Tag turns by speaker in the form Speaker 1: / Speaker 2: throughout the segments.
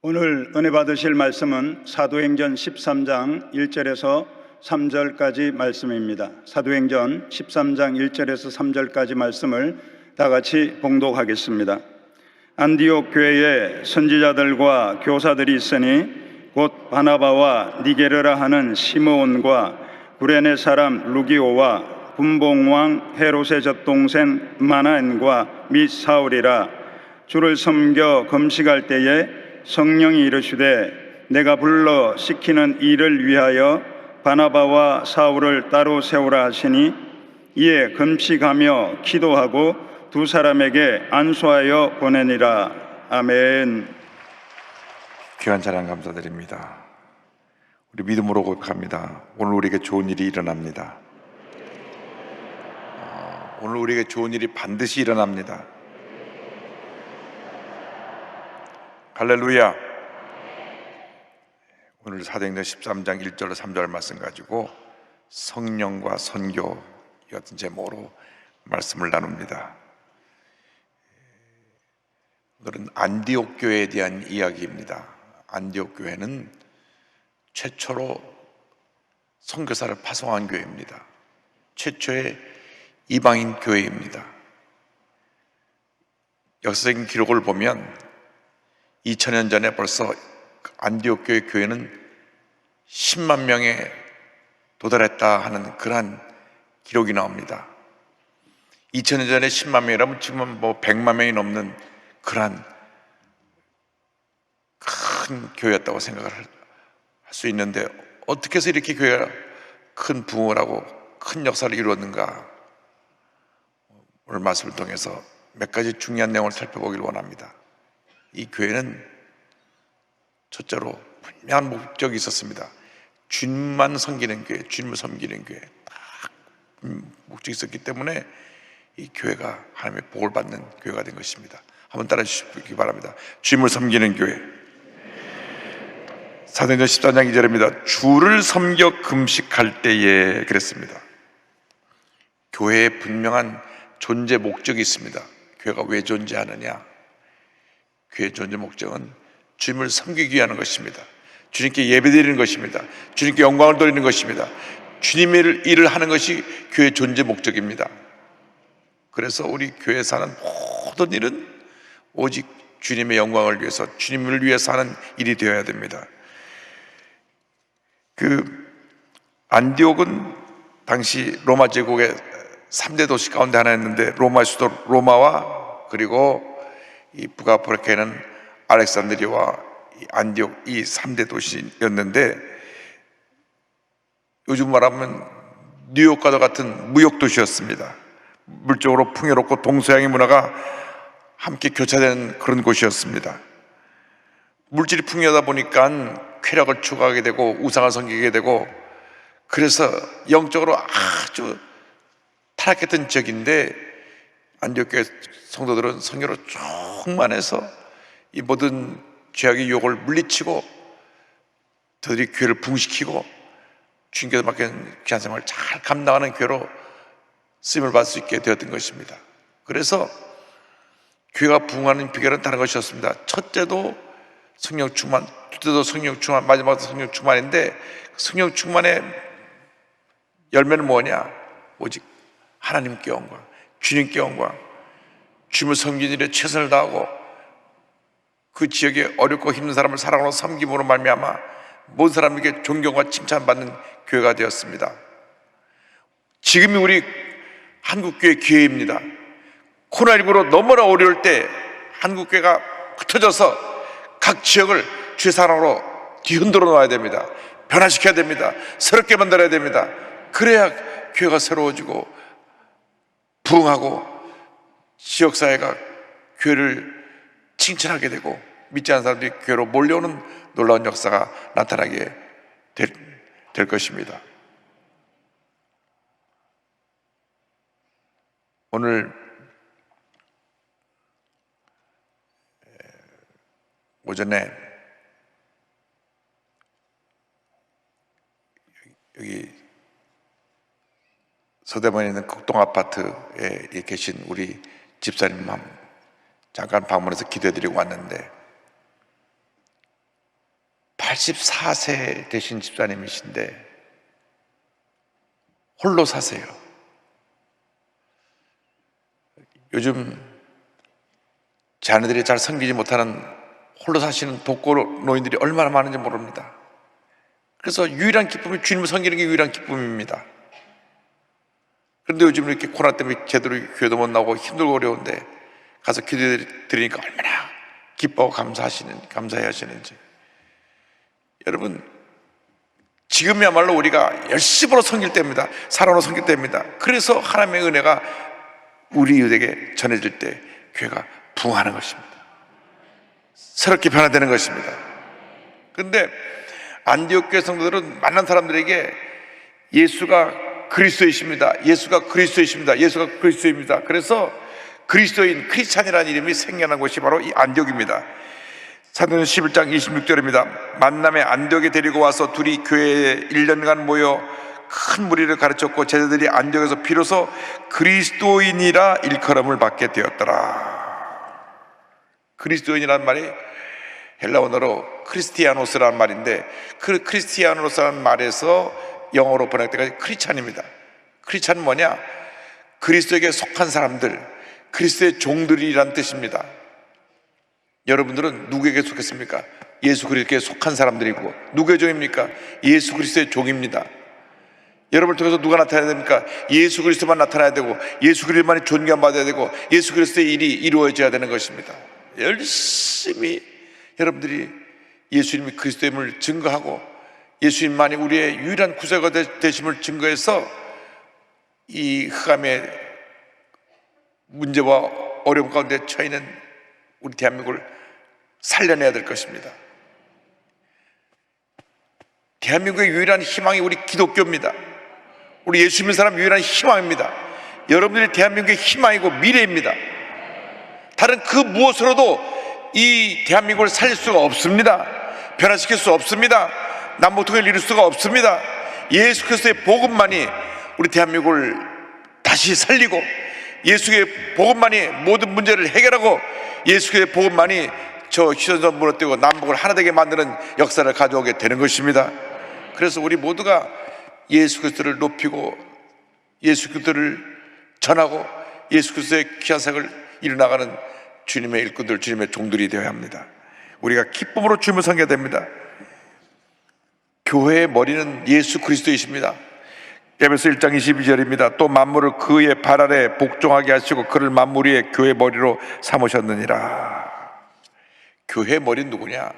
Speaker 1: 오늘 은혜 받으실 말씀은 사도행전 13장 1절에서 3절까지 말씀입니다. 사도행전 13장 1절에서 3절까지 말씀을 다 같이 봉독하겠습니다. 안디옥 교회에 선지자들과 교사들이 있으니 곧 바나바와 니게르라 하는 시므온과 구레네 사람 루기오와 분봉왕 헤롯의 젖동생 마나엔과 및 사울이라. 주를 섬겨 금식할 때에 성령이 이르시되 내가 불러 시키는 일을 위하여 바나바와 사울을 따로 세우라 하시니, 이에 금식하며 기도하고 두 사람에게 안수하여 보내니라. 아멘.
Speaker 2: 귀한 찬양 감사드립니다. 우리 믿음으로 고백합니다. 오늘 우리에게 좋은 일이 일어납니다. 오늘 우리에게 좋은 일이 반드시 일어납니다. 할렐루야. 오늘 사도행전 13장 1절로 3절 말씀 가지고 성령과 선교 같은 제목으로 말씀을 나눕니다. 오늘은 안디옥 교회에 대한 이야기입니다. 안디옥 교회는 최초로 선교사를 파송한 교회입니다. 최초의 이방인 교회입니다. 역사적인 기록을 보면 2000년 전에 벌써 안디옥 교회는 10만 명에 도달했다 하는 그러한 기록이 나옵니다. 2000년 전에 10만 명이라면 지금은 100만 명이 넘는 그러한 큰 교회였다고 생각을 할 수 있는데, 어떻게 해서 이렇게 교회가 큰 부흥을 하고 큰 역사를 이루었는가, 오늘 말씀을 통해서 몇 가지 중요한 내용을 살펴보기를 원합니다. 이 교회는 첫째로 분명한 목적이 있었습니다. 주님만 섬기는 교회, 주님을 섬기는 교회, 딱 목적이 있었기 때문에 이 교회가 하나님의 복을 받는 교회가 된 것입니다. 한번 따라 주시기 바랍니다. 주님을 섬기는 교회. 사도행전 14장 2절입니다. 주를 섬겨 금식할 때에 그랬습니다. 교회에 분명한 존재 목적이 있습니다. 교회가 왜 존재하느냐? 교회의 존재 목적은 주님을 섬기기 위한 것입니다. 주님께 예배드리는 것입니다. 주님께 영광을 돌리는 것입니다. 주님의 일을 하는 것이 교회의 존재 목적입니다. 그래서 우리 교회에서 하는 모든 일은 오직 주님의 영광을 위해서, 주님을 위해서 하는 일이 되어야 됩니다. 안디옥은 당시 로마 제국의 3대 도시 가운데 하나였는데, 로마의 수도 로마와 그리고 이 북아프리카에는 알렉산드리아와 안디옥, 이 3대 도시였는데, 요즘 말하면 뉴욕과도 같은 무역 도시였습니다. 물적으로 풍요롭고 동서양의 문화가 함께 교차되는 그런 곳이었습니다. 물질이 풍요하다 보니까 쾌락을 추구하게 되고 우상을 섬기게 되고, 그래서 영적으로 아주 타락했던 지역인데, 안디옥 교회 성도들은 성령으로 충만해서 이 모든 죄악의 유혹을 물리치고 저들이 교회를 부흥시키고 주님께서 맡긴 귀한 생활을 잘 감당하는 교회로 쓰임을 받을 수 있게 되었던 것입니다. 그래서 교회가 부흥하는 비결은 다른 것이었습니다. 첫째도 성령 충만, 둘째도 성령 충만, 마지막도 성령 충만인데, 성령 충만의 열매는 뭐냐? 오직 하나님께 영광, 주님께 영광, 주님을 섬기는 일에 최선을 다하고 그 지역에 어렵고 힘든 사람을 사랑으로 섬김으로 말미암아 모든 사람에게 존경과 칭찬받는 교회가 되었습니다. 지금이 우리 한국교회 기회입니다. 코로나19로 너무나 어려울 때 한국교회가 흩어져서 각 지역을 주의 사랑으로 뒤흔들어 놓아야 됩니다. 변화시켜야 됩니다. 새롭게 만들어야 됩니다. 그래야 교회가 새로워지고 부흥하고 지역사회가 교회를 칭찬하게 되고 믿지 않는 사람들이 교회로 몰려오는 놀라운 역사가 나타나게 될 것입니다. 오늘 오전에 여기 서대문에 있는 극동아파트에 계신 우리 집사님 잠깐 방문해서 기도해드리고 왔는데, 84세 되신 집사님이신데 홀로 사세요. 요즘 자녀들이 잘 섬기지 못하는 홀로 사시는 독거 노인들이 얼마나 많은지 모릅니다. 그래서 유일한 기쁨이 주님을 섬기는 게 유일한 기쁨입니다. 그런데 요즘 이렇게 코로나 때문에 제대로 교회도 못 나오고 힘들고 어려운데 가서 기도 드리니까 얼마나 기뻐하고 감사해 하시는지. 여러분, 지금이야말로 우리가 열심으로 섬길 때입니다. 사랑으로 섬길 때입니다. 그래서 하나님의 은혜가 우리 이웃에게 전해질 때 교회가 부흥하는 것입니다. 새롭게 변화되는 것입니다. 그런데 안디옥 교회 성도들은 만난 사람들에게 예수가 그리스도이십니다. 예수가 그리스도이십니다. 예수가 그리스도입니다. 그래서 그리스도인, 크리스찬이라는 이름이 생겨난 곳이 바로 이 안디옥입니다. 사도행전 11장 26절입니다. 만남에 안디옥에 데리고 와서 둘이 교회에 1년간 모여 큰 무리를 가르쳤고 제자들이 안디옥에서 비로소 그리스도인이라 일컬음을 받게 되었더라. 그리스도인이라는 말이 헬라어로 크리스티아노스라는 말인데 그 크리스티아노스라는 말에서 영어로 번역될 때까지 크리스찬입니다. 크리스찬은 뭐냐? 그리스도에게 속한 사람들, 그리스도의 종들이란 뜻입니다. 여러분들은 누구에게 속했습니까? 예수 그리스도에게 속한 사람들이고 누구의 종입니까? 예수 그리스도의 종입니다. 여러분을 통해서 누가 나타나야 됩니까? 예수 그리스도만 나타나야 되고 예수 그리스도만이 존경받아야 되고 예수 그리스도의 일이 이루어져야 되는 것입니다. 열심히 여러분들이 예수님이 그리스도임을 증거하고 예수님만이 우리의 유일한 구세가 되심을 증거해서 이 흑암의 문제와 어려움 가운데 처해있는 우리 대한민국을 살려내야 될 것입니다. 대한민국의 유일한 희망이 우리 기독교입니다. 우리 예수 믿는 사람 유일한 희망입니다. 여러분들이 대한민국의 희망이고 미래입니다. 다른 그 무엇으로도 이 대한민국을 살릴 수가 없습니다. 변화시킬 수 없습니다. 남북통일을 이룰 수가 없습니다. 예수 그리스도의 복음만이 우리 대한민국을 다시 살리고 예수의 복음만이 모든 문제를 해결하고 예수의 복음만이 저 휴전선 무너뜨리고 남북을 하나 되게 만드는 역사를 가져오게 되는 것입니다. 그래서 우리 모두가 예수 그리스도를 높이고 예수 그리스도를 전하고 예수 그리스도의 귀한 사역을 이루나가는 주님의 일꾼들, 주님의 종들이 되어야 합니다. 우리가 기쁨으로 주님을 섬겨야 됩니다. 교회의 머리는 예수 그리스도이십니다. 에베소 1장 22절입니다. 또 만물을 그의 발 아래 복종하게 하시고 그를 만물 위에 교회의 머리로 삼으셨느니라. 교회의 머리는 누구냐?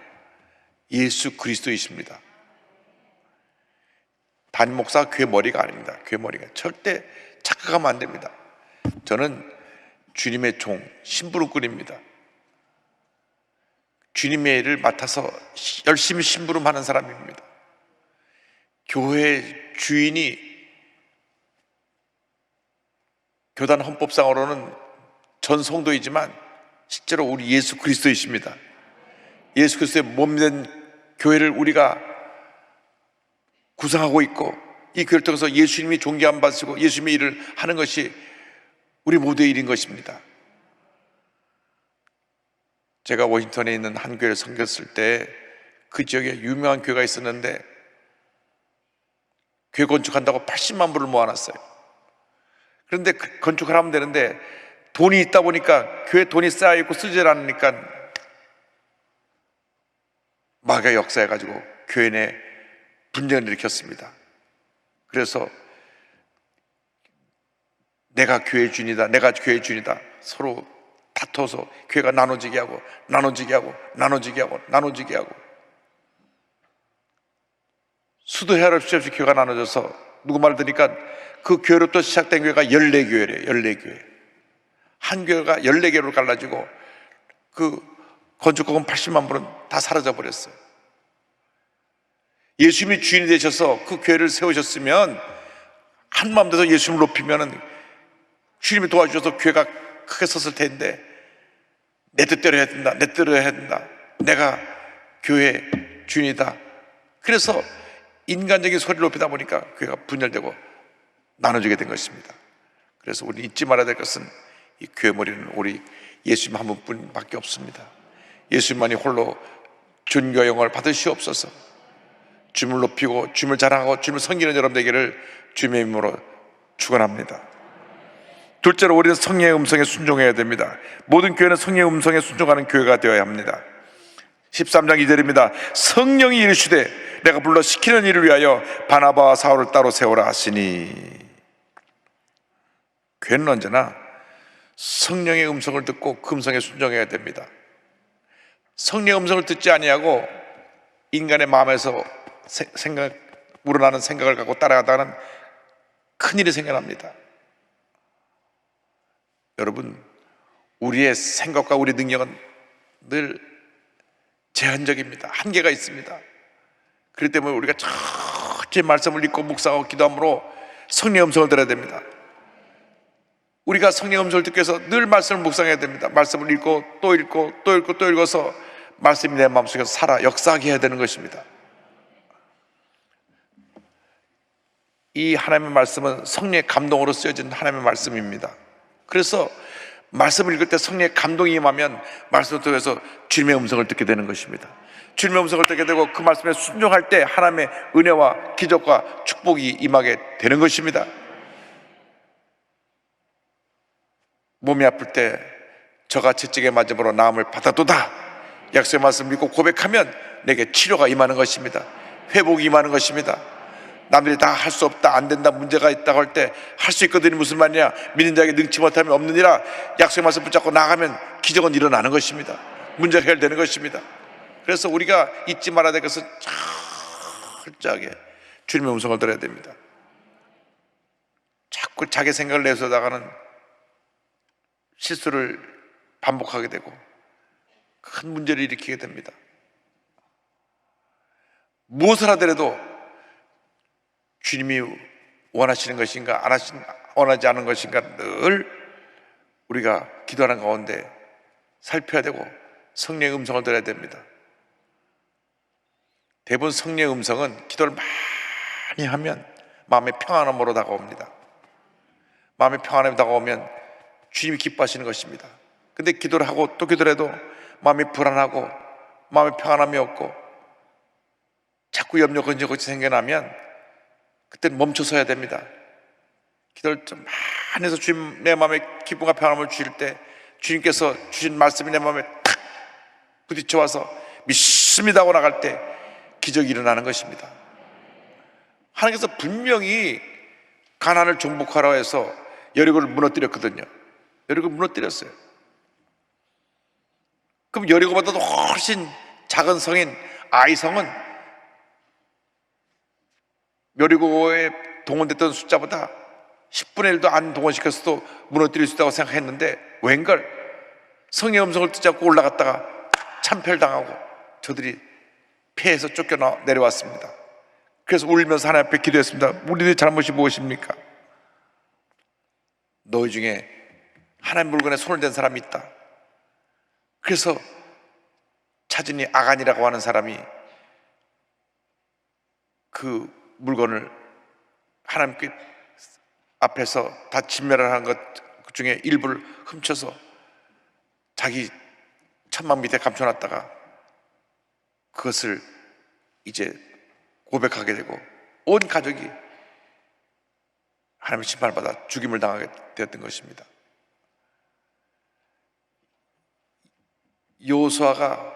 Speaker 2: 예수 그리스도이십니다. 담임 목사가 교회 머리가 아닙니다. 교회 머리가 절대 착각하면 안 됩니다. 저는 주님의 종, 심부름꾼입니다. 주님의 일을 맡아서 열심히 심부름하는 사람입니다. 교회 주인이 교단 헌법상으로는 전 성도이지만 실제로 우리 예수 그리스도이십니다. 예수 그리스도의 몸된 교회를 우리가 구성하고 있고 이 교회를 통해서 예수님이 존귀함 받으시고 예수님의 일을 하는 것이 우리 모두의 일인 것입니다. 제가 워싱턴에 있는 한 교회를 섬겼을 때 그 지역에 유명한 교회가 있었는데 교회 건축한다고 80만 불을 모아놨어요. 그런데 건축을 하면 되는데 돈이 있다 보니까 교회 돈이 쌓여있고 쓰질 않으니까 마귀가 역사해가지고 교회 내 분쟁을 일으켰습니다. 그래서 내가 교회 주인이다, 내가 교회 주인이다 서로 다퉈서 교회가 나눠지게 하고 수도 헤아릴 수 없이 교회가 나눠져서 누구 말 들으니까 그 교회로부터 시작된 교회가 14교회래요. 14교회. 한 교회가 14개로 갈라지고 그 건축공은 80만 불은 다 사라져 버렸어요. 예수님이 주인이 되셔서 그 교회를 세우셨으면 한 마음 돼서 예수님을 높이면은 주님이 도와주셔서 교회가 크게 섰을 텐데 내 뜻대로 해야 된다, 내 뜻대로 해야 된다, 내가 교회 주인이다. 그래서 인간적인 소리를 높이다 보니까 교회가 분열되고 나눠지게 된 것입니다. 그래서 우리 잊지 말아야 될 것은 이 교회 머리는 우리 예수님 한 분뿐밖에 없습니다. 예수님만이 홀로 존귀와 영광을 받으시옵소서. 주님을 높이고 주님을 자랑하고 주님을 섬기는 여러분 되기를 주님의 이름으로 축원합니다. 둘째로 우리는 성령의 음성에 순종해야 됩니다. 모든 교회는 성령의 음성에 순종하는 교회가 되어야 합니다. 13장 2절입니다. 성령이 이르시되 내가 불러 시키는 일을 위하여 바나바와 사울을 따로 세우라 하시니. 교회는 언제나 성령의 음성을 듣고 그 음성에 순종해야 됩니다. 성령의 음성을 듣지 아니하고 인간의 마음에서 우러나는 생각을 갖고 따라가다가는 큰일이 생겨납니다. 여러분, 우리의 생각과 우리의 능력은 늘 제한적입니다. 한계가 있습니다. 그렇기 때문에 우리가 철저히 말씀을 읽고 묵상하고 기도함으로 성령의 음성을 들어야 됩니다. 우리가 성령의 음성을 듣기 위해서 늘 말씀을 묵상해야 됩니다. 말씀을 읽고 또 읽고 또 읽고 또 읽어서 말씀이 내 마음속에서 살아 역사하게 해야 되는 것입니다. 이 하나님의 말씀은 성령의 감동으로 쓰여진 하나님의 말씀입니다. 그래서 말씀을 읽을 때 성령의 감동이 임하면 말씀을 통해서 주님의 음성을 듣게 되는 것입니다. 주님의 음성을 듣게 되고 그 말씀에 순종할 때 하나님의 은혜와 기적과 축복이 임하게 되는 것입니다. 몸이 아플 때 저가 채찍에 맞음으로 나음을 받아도다 약속의 말씀을 믿고 고백하면 내게 치료가 임하는 것입니다. 회복이 임하는 것입니다. 남들이 다 할 수 없다, 안 된다, 문제가 있다고 할 때 할 수 있거든요. 무슨 말이냐? 믿는 자에게 능치 못함이 없느니라. 약속의 말씀 붙잡고 나가면 기적은 일어나는 것입니다. 문제가 해결되는 것입니다. 그래서 우리가 잊지 말아야 될 것은 철저하게 주님의 음성을 들어야 됩니다. 자꾸 자기 생각을 내세우다가는 실수를 반복하게 되고 큰 문제를 일으키게 됩니다. 무엇을 하더라도 주님이 원하시는 것인가 원하지 않은 것인가 늘 우리가 기도하는 가운데 살펴야 되고 성령의 음성을 들어야 됩니다. 대부분 성령의 음성은 기도를 많이 하면 마음의 평안함으로 다가옵니다. 마음의 평안함이 다가오면 주님이 기뻐하시는 것입니다. 근데 기도를 하고 또 기도를 해도 마음이 불안하고 마음의 평안함이 없고 자꾸 염려 근심이 생겨나면 그때는 멈춰서야 됩니다. 기도를 좀 많이 해서 주님 내 마음에 기쁨과 평안함을 주실 때 주님께서 주신 말씀이 내 마음에 탁 부딪혀 와서 믿습니다 하고 나갈 때 기적이 일어나는 것입니다. 하나님께서 분명히 가나안을 정복하라 해서 여리고를 무너뜨렸거든요. 여리고를 무너뜨렸어요. 그럼 여리고보다도 훨씬 작은 성인 아이성은 여리고에 동원됐던 숫자보다 10분의 1도 안 동원시켰어도 무너뜨릴 수 있다고 생각했는데 웬걸 성령의 음성을 듣지 않고 올라갔다가 참패당하고 저들이 폐에서 쫓겨 내려왔습니다. 그래서 울면서 하나님 앞에 기도했습니다. 우리들의 잘못이 무엇입니까? 너희 중에 하나님 물건에 손을 댄 사람이 있다. 그래서 차진이 아간이라고 하는 사람이 그 물건을 하나님께 앞에서 다 진멸을 한 것 중에 일부를 훔쳐서 자기 천막 밑에 감춰놨다가 그것을 이제 고백하게 되고 온 가족이 하나님의 심판을 받아 죽임을 당하게 되었던 것입니다. 여호수아가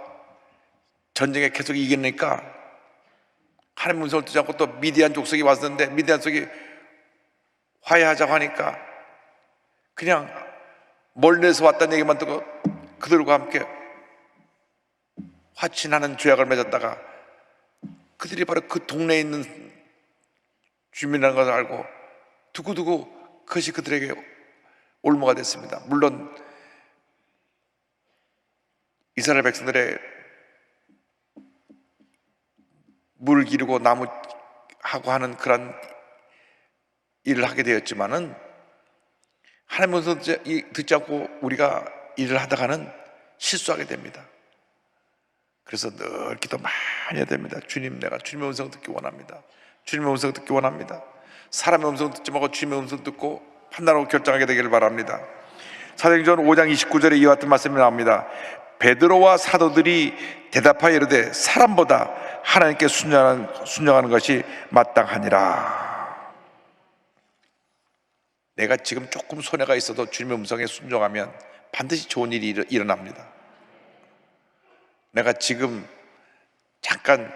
Speaker 2: 전쟁에 계속 이기니까 하나님 음성을 듣지 않고 또 미디안 족속이 왔었는데 미디안 족속이 화해하자고 하니까 그냥 멀리서 왔다는 얘기만 듣고 그들과 함께 화친하는 죄악을 맺었다가 그들이 바로 그 동네에 있는 주민이라는 것을 알고 두고두고 그것이 그들에게 올무가 됐습니다. 물론 이스라엘 백성들의 물 기르고 나무 하고 하는 그런 일을 하게 되었지만은 하나님의 음성 듣지 않고 우리가 일을 하다가는 실수하게 됩니다. 그래서 늘 기도 많이 해야 됩니다. 주님, 내가 주님의 음성 듣기 원합니다. 주님의 음성 듣기 원합니다. 사람의 음성 듣지 말고 주님의 음성 듣고 판단하고 결정하게 되기를 바랍니다. 사도행전 5장 29절에 이와 같은 말씀이 나옵니다. 베드로와 사도들이 대답하여 이르되 사람보다 하나님께 순종하는 것이 마땅하니라. 내가 지금 조금 손해가 있어도 주님의 음성에 순종하면 반드시 좋은 일이 일어납니다. 내가 지금 잠깐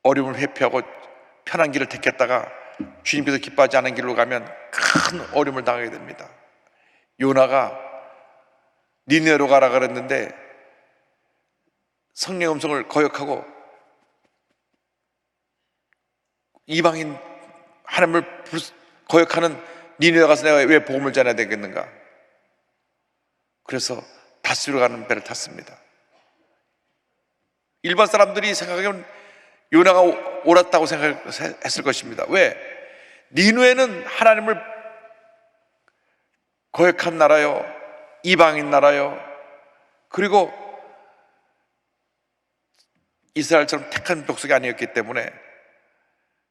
Speaker 2: 어려움을 회피하고 편한 길을 택했다가 주님께서 기뻐하지 않은 길로 가면 큰 어려움을 당하게 됩니다. 요나가 니느웨로 가라 그랬는데 성령의 음성을 거역하고 이방인 하나님을 거역하는 니느웨 가서 내가 왜 복음을 전해야 되겠는가? 그래서 다스로 가는 배를 탔습니다. 일반 사람들이 생각하면 요나가 옳았다고 생각했을 것입니다. 왜? 니느웨는 하나님을 거역한 나라요, 이방인 나라요, 그리고 이스라엘처럼 택한 족속이 아니었기 때문에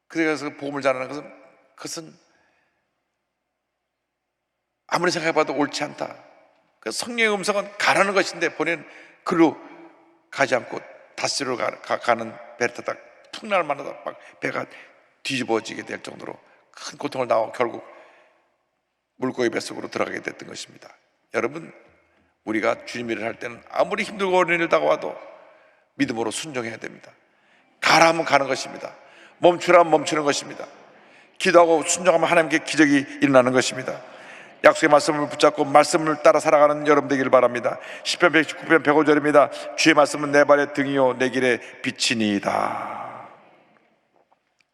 Speaker 2: 그래서 복음을 전하는 그것은 아무리 생각해봐도 옳지 않다. 그 성령의 음성은 가라는 것인데 본인은 그로 가지 않고 다스로 가는 배를 타다 툭날 만나다 막 배가 뒤집어지게 될 정도로 큰 고통을 당하고 결국 물고기 뱃속으로 들어가게 됐던 것입니다. 여러분, 우리가 주님 일을 할 때는 아무리 힘들고 어려운 일 다가와도 믿음으로 순종해야 됩니다. 가라 하면 가는 것입니다. 멈추라 하면 멈추는 것입니다. 기도하고 순종하면 하나님께 기적이 일어나는 것입니다. 약속의 말씀을 붙잡고 말씀을 따라 살아가는 여러분 되기를 바랍니다. 시편 119편 105절입니다. 주의 말씀은 내 발의 등이요 내 길의 빛이니이다.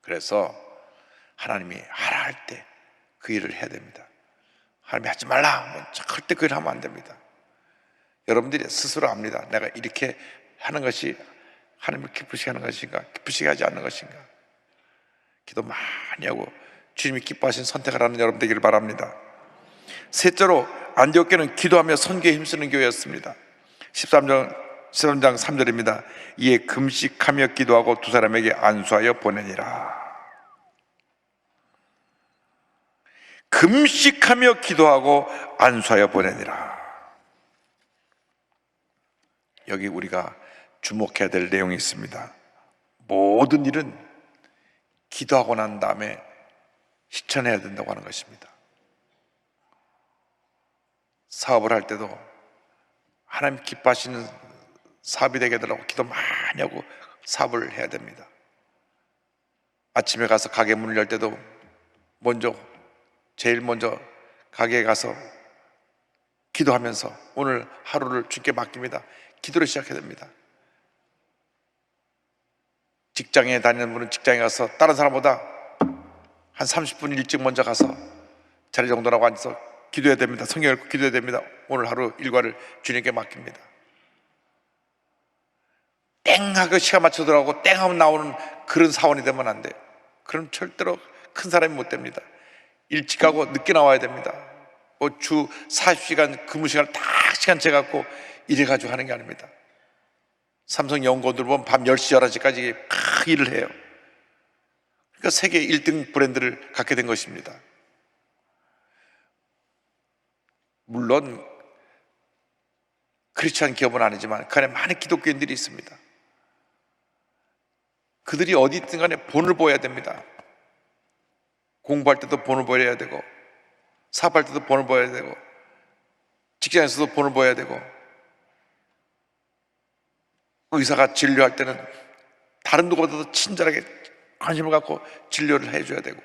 Speaker 2: 그래서 하나님이 하라 할 때 그 일을 해야 됩니다. 하나님이 하지 말라 하면 절대 그 일을 하면 안 됩니다. 여러분들이 스스로 압니다. 내가 이렇게 하는 것이 하나님을 기쁘시게 하는 것인가, 기쁘시게 하지 않는 것인가. 기도 많이 하고 주님이 기뻐하신 선택을 하는 여러분 되기를 바랍니다. 셋째로, 안디옥 교회는 기도하며 선교에 힘쓰는 교회였습니다. 13장 3절입니다. 이에 금식하며 기도하고 두 사람에게 안수하여 보내니라. 금식하며 기도하고 안수하여 보내니라. 여기 우리가 주목해야 될 내용이 있습니다. 모든 일은 기도하고 난 다음에 실천해야 된다고 하는 것입니다. 사업을 할 때도 하나님 기뻐하시는 사업이 되게 해달라고 기도 많이 하고 사업을 해야 됩니다. 아침에 가서 가게 문을 열 때도 제일 먼저 가게에 가서 기도하면서 오늘 하루를 주님께 맡깁니다. 기도를 시작해야 됩니다. 직장에 다니는 분은 직장에 가서 다른 사람보다 한 30분 일찍 먼저 가서 자리 정돈하고 앉아서 기도해야 됩니다. 성경 읽고 기도해야 됩니다. 오늘 하루 일과를 주님께 맡깁니다. 땡 하고 시간 맞춰 들어가고 땡 하면 나오는 그런 사원이 되면 안 돼요. 그럼 절대로 큰 사람이 못 됩니다. 일찍 가고 늦게 나와야 됩니다. 주 40시간 근무 시간을 다 시간 재갖고 일해가지고 하는 게 아닙니다. 삼성 연구원들 보면 밤 10시, 11시까지 막 일을 해요. 그러니까 세계 1등 브랜드를 갖게 된 것입니다. 물론 크리스찬 기업은 아니지만 그 안에 많은 기독교인들이 있습니다. 그들이 어디 있든 간에 본을 보여야 됩니다. 공부할 때도 본을 보여야 되고, 사업할 때도 본을 보여야 되고, 직장에서도 본을 보여야 되고, 의사가 진료할 때는 다른 누구보다도 친절하게 관심을 갖고 진료를 해줘야 되고,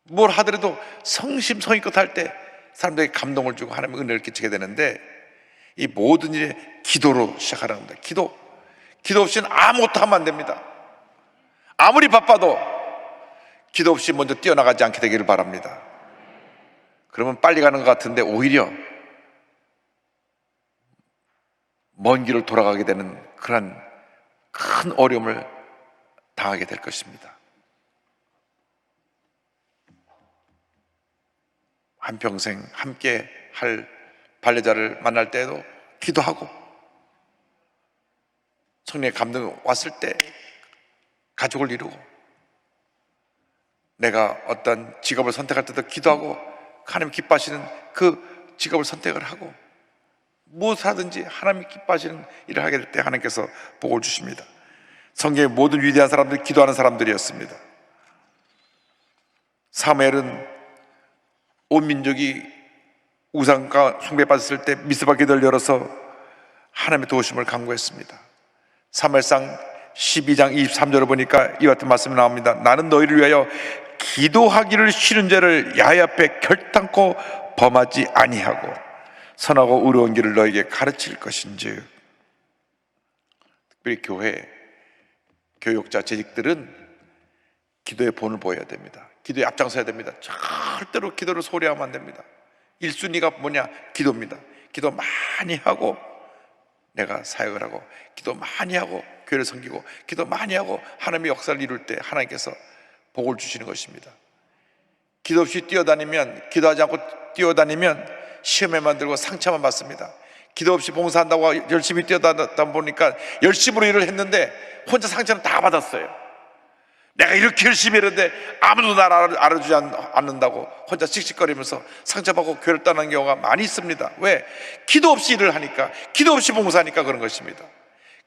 Speaker 2: 뭘 하더라도 성심성의껏 할 때 사람들에게 감동을 주고 하나님의 은혜를 끼치게 되는데, 이 모든 일에 기도로 시작하라는 겁니다. 기도 없이는 아무것도 하면 안 됩니다. 아무리 바빠도 기도 없이 먼저 뛰어나가지 않게 되기를 바랍니다. 그러면 빨리 가는 것 같은데 오히려 먼 길을 돌아가게 되는 그런 큰 어려움을 당하게 될 것입니다. 한평생 함께 할 반려자를 만날 때에도 기도하고, 성령의 감동이 왔을 때 가족을 이루고, 내가 어떤 직업을 선택할 때도 기도하고 하나님 기뻐하시는 그 직업을 선택을 하고, 무엇을 하든지 하나님이 기뻐하시는 일을 하게 될 때 하나님께서 복을 주십니다. 성경의 모든 위대한 사람들이 기도하는 사람들이었습니다. 사무엘은 온 민족이 우상과 숭배에 빠졌을 때 미스바 기도를 열어서 하나님의 도우심을 간구했습니다. 사무엘상 12장 23절을 보니까 이와 같은 말씀이 나옵니다. 나는 너희를 위하여 기도하기를 싫은 죄를 야훼 앞에 결단코 범하지 아니하고 선하고 의로운 길을 너에게 가르칠 것인즉. 특별히 교회 교육자 재직들은 기도의 본을 보여야 됩니다. 기도에 앞장서야 됩니다. 절대로 기도를 소홀히 하면 안 됩니다. 1순위가 뭐냐? 기도입니다. 기도 많이 하고 내가 사역을 하고, 기도 많이 하고 교회를 섬기고, 기도 많이 하고 하나님의 역사를 이룰 때 하나님께서 복을 주시는 것입니다. 기도 없이 뛰어다니면, 기도하지 않고 뛰어다니면 시험에만 들고 상처만 받습니다. 기도 없이 봉사한다고 열심히 뛰어다니다 보니까 열심으로 일을 했는데 혼자 상처는 다 받았어요. 내가 이렇게 열심히 했는데 아무도 나를 알아주지 않는다고 혼자 씩씩거리면서 상처받고 교회를 떠나는 경우가 많이 있습니다. 왜? 기도 없이 일을 하니까, 기도 없이 봉사하니까 그런 것입니다.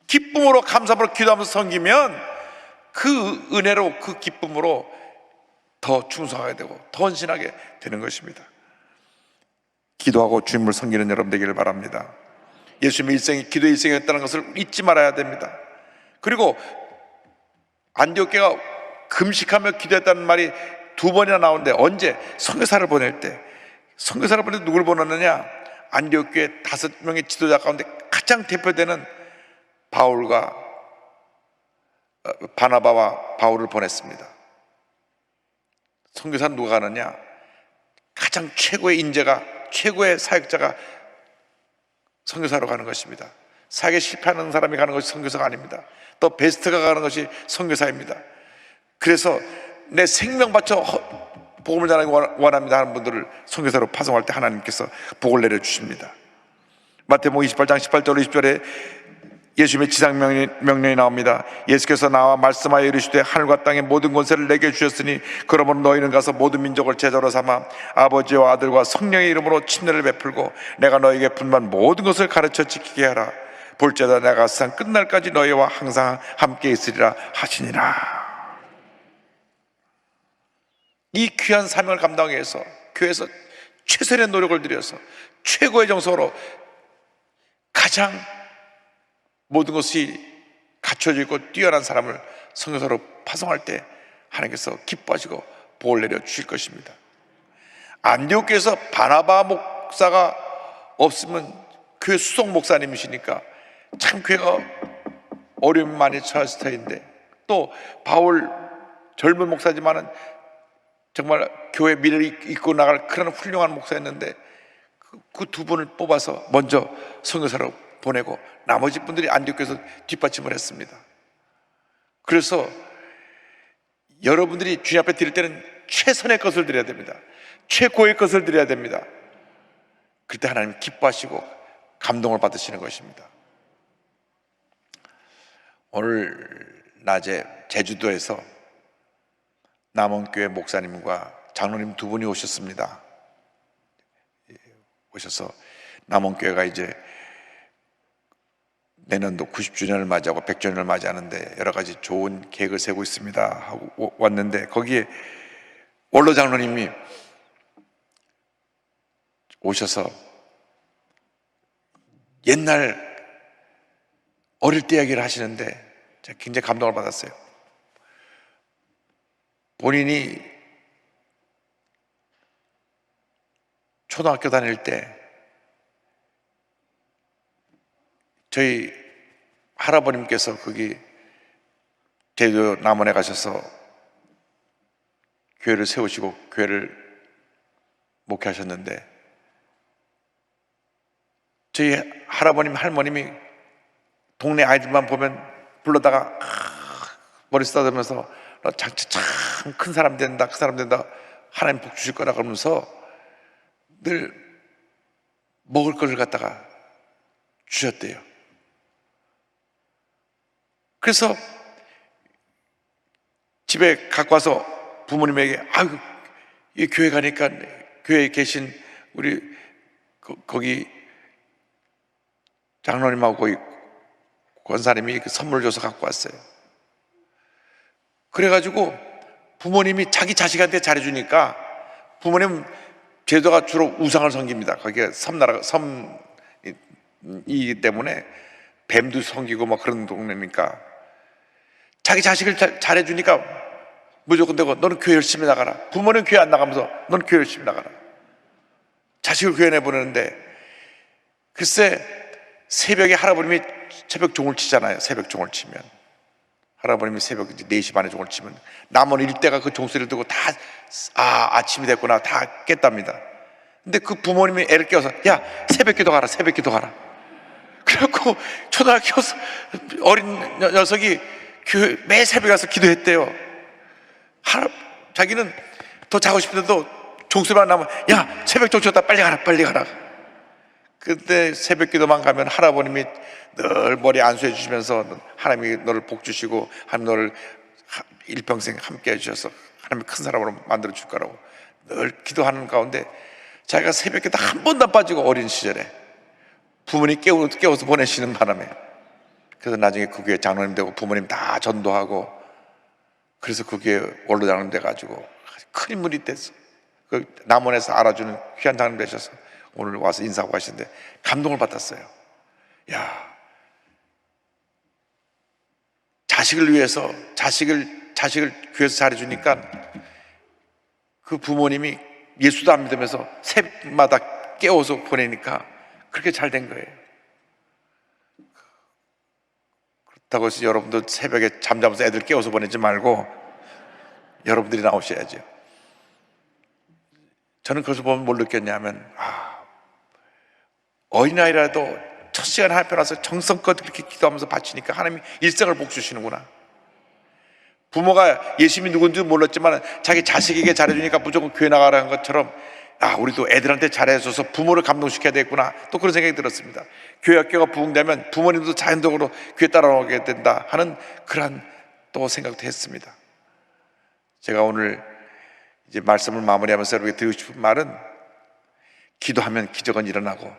Speaker 2: 기쁨으로 감사함으로 기도하면서 섬기면 그 은혜로, 그 기쁨으로 더 충성하게 되고 더 헌신하게 되는 것입니다. 기도하고 주님을 섬기는 여러분 되기를 바랍니다. 예수님의 일생이 기도의 일생이었다는 것을 잊지 말아야 됩니다. 그리고 안디옥 교회가 금식하며 기도했다는 말이 2번이나 나오는데, 언제? 선교사를 보낼 때. 선교사를 보낼 때 누굴 보냈느냐? 안디옥 교회 5명의 지도자 가운데 가장 대표되는 바나바와 바울을 보냈습니다. 선교사는 누가 가느냐? 가장 최고의 인재가, 최고의 사역자가 선교사로 가는 것입니다. 사역에 실패하는 사람이 가는 것이 선교사가 아닙니다. 또 베스트가 가는 것이 선교사입니다. 그래서 내 생명 바쳐 복음을 전하기 원합니다 하는 분들을 선교사로 파송할 때 하나님께서 복을 내려주십니다. 마태복음 28장 18절 20절에 예수님의 지상명령이 나옵니다. 예수께서 나와 말씀하여 이르시되 하늘과 땅의 모든 권세를 내게 주셨으니 그러므로 너희는 가서 모든 민족을 제자로 삼아 아버지와 아들과 성령의 이름으로 침례를 베풀고 내가 너희에게 분반 모든 것을 가르쳐 지키게 하라. 볼지어다 내가 세상 끝날까지 너희와 항상 함께 있으리라 하시니라. 이 귀한 사명을 감당하기 위해서 교회에서 최선의 노력을 들여서 최고의 정성으로 가장 모든 것이 갖춰져 있고 뛰어난 사람을 선교사로 파송할 때 하나님께서 기뻐하시고 복을 내려 주실 것입니다. 안디옥 교회에서 바나바 목사가 없으면 교회 수석 목사님이시니까 참 교회가 어려움이 많이 처했을 터인데, 또 바울 젊은 목사지만은 정말 교회 미래를 이끌고 나갈 그런 훌륭한 목사였는데 그 2분을 뽑아서 먼저 선교사로 보내고 나머지 분들이 안디옥에서 뒷받침을 했습니다. 그래서 여러분들이 주님 앞에 드릴 때는 최선의 것을 드려야 됩니다. 최고의 것을 드려야 됩니다. 그때 하나님 기뻐하시고 감동을 받으시는 것입니다. 오늘 낮에 제주도에서 남원교회 목사님과 장로님 2분이 오셨습니다. 오셔서 남원교회가 이제 내년도 90주년을 맞이하고 100주년을 맞이하는데 여러 가지 좋은 계획을 세우고 있습니다 하고 왔는데, 거기에 원로 장로님이 오셔서 옛날 어릴 때 이야기를 하시는데 제가 굉장히 감동을 받았어요. 본인이 초등학교 다닐 때 저희 할아버님께서 거기 제주도 남원에 가셔서 교회를 세우시고 교회를 목회하셨는데, 저희 할아버님 할머님이 동네 아이들만 보면 불러다가 머리 쓰다듬으면서 너 장치 참 큰 사람 된다, 큰 사람 된다, 하나님 복 주실 거라 그러면서 늘 먹을 것을 갖다가 주셨대요. 그래서 집에 갖고 와서 부모님에게, 아유, 이 교회 가니까 교회에 계신 우리 거기 장로님하고 권사님이 그 선물을 줘서 갖고 왔어요. 그래가지고 부모님이 자기 자식한테 잘해주니까, 부모님 제도가 주로 우상을 섬깁니다. 거기가 섬이기 때문에 뱀도 섬기고 뭐 그런 동네니까, 자기 자식을 잘해주니까 무조건 되고, 너는 교회 열심히 나가라. 부모는 교회 안 나가면서 너는 교회 열심히 나가라. 자식을 교회 내보내는데, 글쎄 새벽에 할아버님이 새벽 종을 치잖아요. 새벽 종을 치면, 할아버님이 새벽 이제 4시 반에 종을 치면 남은 일대가 그 종소리를 듣고 다 아침이 됐구나 다 깼답니다. 근데 그 부모님이 애를 깨워서, 야 새벽 기도 가라, 새벽 기도 가라. 그래갖고 초등학교 어린 녀석이 교회 매 새벽에 가서 기도했대요. 자기는 더 자고 싶은데도 종소리만 나면, 야 새벽 종 쳤다, 빨리 가라 빨리 가라. 그때 새벽 기도만 가면 할아버님이 늘 머리 안수해 주시면서, 하나님이 너를 복 주시고 하나님 너를 일평생 함께 해주셔서 하나님이 큰 사람으로 만들어 줄 거라고 늘 기도하는 가운데, 자기가 새벽 기도 한 번도 안 빠지고 어린 시절에 부모님 깨워서 보내시는 바람에, 그래서 나중에 그 교회 장로님 되고 부모님 다 전도하고, 그래서 그 교회 원로 장로님 돼가지고 큰 인물이 됐어. 그 남원에서 알아주는 귀한 장로님 되셔서 오늘 와서 인사하고 가시는데 감동을 받았어요. 야, 자식을 위해서 자식을 교회에서 잘해주니까 그 부모님이 예수도 안 믿으면서 새마다 깨워서 보내니까 그렇게 잘 된 거예요. 그렇다고 해서 여러분도 새벽에 잠자면서 애들 깨워서 보내지 말고 여러분들이 나오셔야죠. 저는 그것을 보면 뭘 느꼈냐면, 어린아이라도 첫 시간에 하나님 앞에 나서 정성껏 그렇게 기도하면서 바치니까 하나님이 일생을 복 주시는구나. 부모가 예수님이 누군지 몰랐지만 자기 자식에게 잘해주니까 무조건 교회 나가라는 것처럼, 우리도 애들한테 잘해줘서 부모를 감동시켜야 되겠구나, 또 그런 생각이 들었습니다. 교회 학교가 부흥되면 부모님도 자연적으로 교회 따라오게 된다 하는 그러한 또 생각도 했습니다. 제가 오늘 이제 말씀을 마무리하면서 여러분에게 드리고 싶은 말은, 기도하면 기적은 일어나고,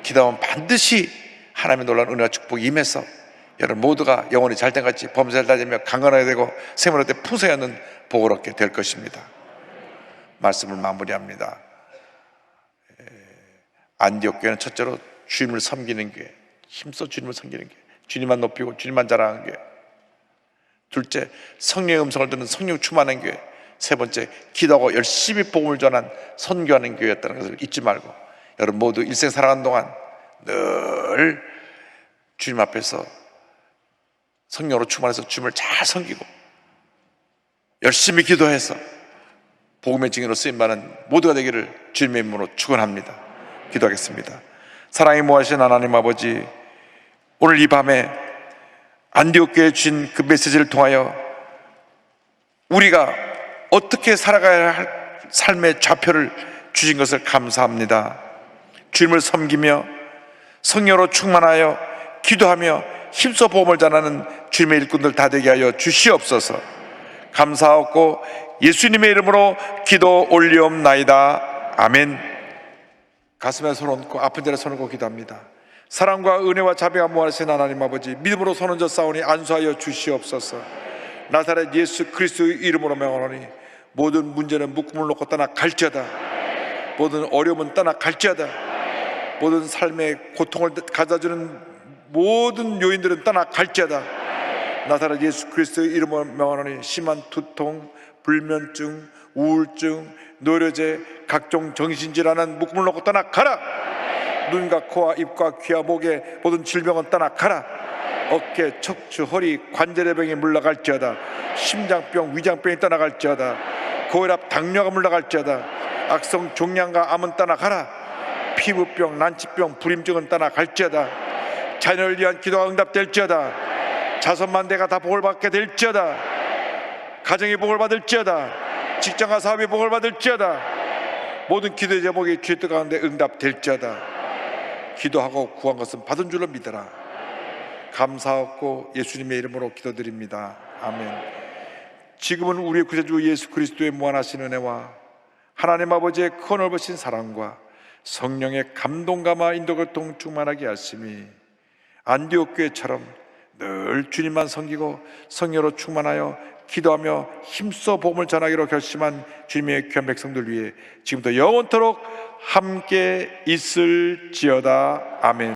Speaker 2: 기도하면 반드시 하나님의 놀라운 은혜와 축복이 임해서 여러분 모두가 영혼이 잘된 같이 범사를 다지며 강건하게 되고 생명을 얻되 풍성히 얻는 복을 얻게 될 것입니다. 말씀을 마무리합니다. 안디옥 교회는 첫째로 주님을 섬기는 교회, 힘써 주님을 섬기는 교회, 주님만 높이고 주님만 자랑하는 교회. 둘째, 성령의 음성을 듣는 성령 충만한 교회. 세 번째, 기도하고 열심히 복음을 전한 선교하는 교회였다는 것을 잊지 말고, 여러분 모두 일생 살아가는 동안 늘 주님 앞에서 성령으로 충만해서 주님을 잘 섬기고 열심히 기도해서 복음의 증인으로 쓰임받는 모두가 되기를 주님의 이름으로 축원합니다. 기도하겠습니다. 사랑이 모하신 하나님 아버지, 오늘 이 밤에 안디옥 교회에 주신 그 메시지를 통하여 우리가 어떻게 살아가야 할 삶의 좌표를 주신 것을 감사합니다. 주님을 섬기며 성령으로 충만하여 기도하며 힘써 복음을 전하는 주님의 일꾼들 다 되게 하여 주시옵소서. 감사하고 예수님의 이름으로 기도 올리옵나이다. 아멘. 가슴에 손 얹고 아픈 자리에 손 얹고 기도합니다. 사랑과 은혜와 자비가 무한하신 하나님 아버지, 믿음으로 손 얹어 싸우니 안수하여 주시옵소서. 나사렛 예수 그리스도의 이름으로 명하노니 모든 문제는 묶음을 놓고 떠나갈지어다. 모든 어려움은 떠나갈지어다. 모든 삶의 고통을 가져주는 모든 요인들은 떠나갈지어다. 나사렛 예수 그리스도의 이름으로 명하노니 심한 두통, 불면증, 우울증, 노려제, 각종 정신질환은 묶음을 놓고 떠나가라. 눈과 코와 입과 귀와 목의 모든 질병은 떠나가라. 어깨, 척추, 허리, 관절의 병이 물러갈지어다. 심장병, 위장병이 떠나갈지어다. 고혈압, 당뇨가 물러갈지어다. 악성 종양과 암은 떠나가라. 피부병, 난치병, 불임증은 떠나갈지어다. 자녀를 위한 기도가 응답될지어다. 자손만대가 다 복을 받게 될지어다. 가정이 복을 받을지어다. 직장과 사업이 복을 받을지어다. 모든 기도의 제목이 주의 뜻 가운데 응답될지어다. 기도하고 구한 것은 받은 줄로 믿어라. 감사하고 예수님의 이름으로 기도드립니다. 아멘. 지금은 우리의 구세주 예수 그리스도의 무한하신 은혜와 하나님 아버지의 큰 넓으신 사랑과 성령의 감동감화 인도교통 충만하게 하심이 안디옥 교회처럼 늘 주님만 섬기고 성령으로 충만하여 기도하며 힘써 복음을 전하기로 결심한 주님의 귀한 백성들 위해 지금부터 영원토록 함께 있을지어다. 아멘.